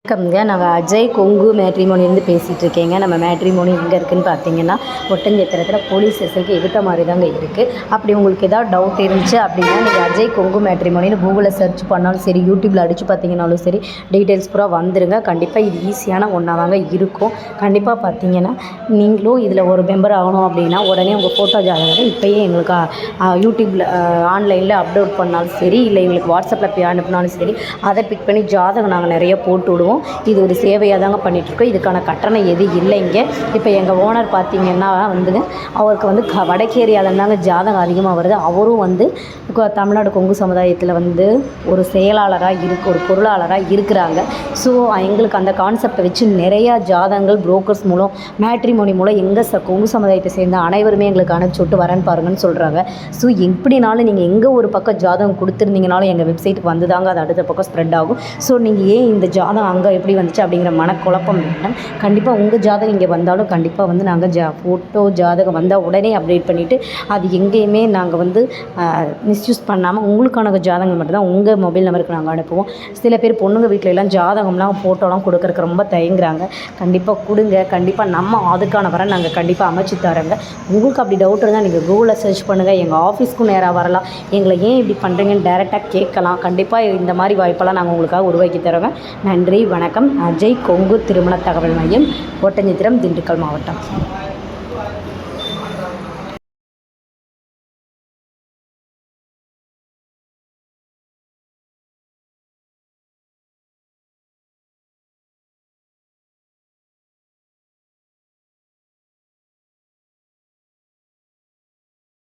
வணக்கம்ங்க. நாங்கள் அஜய் கொங்கு மேட்ரிமோனிலேருந்து பேசிகிட்டு இருக்கேங்க. நம்ம மேட்ரிமோனி எங்கே இருக்குதுன்னு பார்த்தீங்கன்னா ஒட்டஞ்சத்திரத்தில் போலீஸ் ஸ்டேஷனுக்கு எதிர்த்த மாதிரி தாங்க இருக்குது. அப்படி உங்களுக்கு ஏதாவது டவுட் இருந்துச்சு அப்படின்னா நீங்கள் அஜய் கொங்கு மேட்ரிமோனின்னு கூகுளில் சர்ச் பண்ணாலும் சரி, யூடியூப்பில் அடித்து பார்த்தீங்கன்னாலும் சரி, டீட்டெயில்ஸ் பூரா வந்துடுங்க. கண்டிப்பாக இது ஈஸியான ஒன்றா தாங்க இருக்கும். கண்டிப்பாக பார்த்தீங்கன்னா நீங்களும் இதில் ஒரு மெம்பர் ஆகணும் அப்படின்னா உடனே உங்கள் ஃபோட்டோ ஜாதகத்தை இப்போயே எங்களுக்கு யூடியூப்பில் ஆன்லைனில் அப்லோட் பண்ணாலும் சரி, இல்லை எங்களுக்கு வாட்ஸ்அப்பில் அனுப்பினாலும் சரி, அதை பிக் பண்ணி ஜாதகம் நாங்கள் நிறைய போட்டு விடுவோம். இது ஒரு சேவையாக தாங்க பண்ணிகிட்ருக்கோம். இதுக்கான கட்டணம் எதுவும் இல்லைங்க. இப்போ எங்கள் ஓனர் பார்த்திங்கன்னா வந்துங்க, அவருக்கு வந்து வடக்கு ஏரியாவில்தாங்க ஜாதகம் அதிகமாக வருது. அவரும் வந்து தமிழ்நாடு கொங்கு சமுதாயத்தில் வந்து ஒரு செயலாளராக ஒரு பொருளாளராக இருக்கிறாங்க. ஸோ எங்களுக்கு அந்த கான்செப்டை வச்சு நிறையா ஜாதகங்கள் புரோக்கர்ஸ் மூலம், மேட்ரிமோனி மூலம் எங்கள் கொங்கு சமுதாயத்தை சேர்ந்த அனைவருமே எங்களுக்கு அனுப்பிச்சி விட்டு வரேன்னு பாருங்கன்னு சொல்கிறாங்க. ஸோ எப்படினாலும் நீங்கள் எங்கே ஒரு பக்கம் ஜாதகம் கொடுத்துருந்தீங்கனாலும் எங்கள் வெப்சைட்டுக்கு வந்து தாங்க அது அடுத்த பக்கம் ஸ்ப்ரெட் ஆகும். ஸோ நீங்கள் ஏன் இந்த ஜாதகம் அங்கே எப்படி வந்துச்சு அப்படிங்கிற மனக்குழப்பம் வேண்டாம். கண்டிப்பாக உங்கள் ஜாதகம் இங்கே வந்தாலும் கண்டிப்பாக வந்து நாங்கள் ஃபோட்டோ ஜாதகம் வந்தால் உடனே அப்டேட் பண்ணிவிட்டு அது எங்கேயுமே நாங்கள் வந்து மிஸ்யூஸ் பண்ணாமல் உங்களுக்கான ஜாதகங்கள் மட்டும்தான் உங்கள் மொபைல் நம்பருக்கு நாங்கள் அனுப்புவோம். சில பேர் பொண்ணுங்க வீட்டில் எல்லாம் ஜாதகம்லாம் ஃபோட்டோலாம் கொடுக்கறக்கு ரொம்ப தயங்குறாங்க. கண்டிப்பாக கொடுங்க. கண்டிப்பாக நம்ம அதுக்கான வர நாங்கள் கண்டிப்பாக அமைச்சு தரோங்க. உங்களுக்கு அப்படி டவுட் இருந்தால் நீங்கள் கூகுளில் சர்ச் பண்ணுங்கள். எங்கள் ஆஃபீஸ்க்கும் நேராக வரலாம். எங்களை ஏன் இப்படி பண்ணுறீங்கன்னு டைரெக்டாக கேட்கலாம். கண்டிப்பாக இந்த மாதிரி வாய்ப்பெல்லாம் நாங்கள் உங்களுக்காக உருவாக்கி தரோங்க. நன்றி, வணக்கம். அஜய் கொங்கு திருமண தகவல் மையம், ஒட்டஞ்சத்திரம், திண்டுக்கல் மாவட்டம்.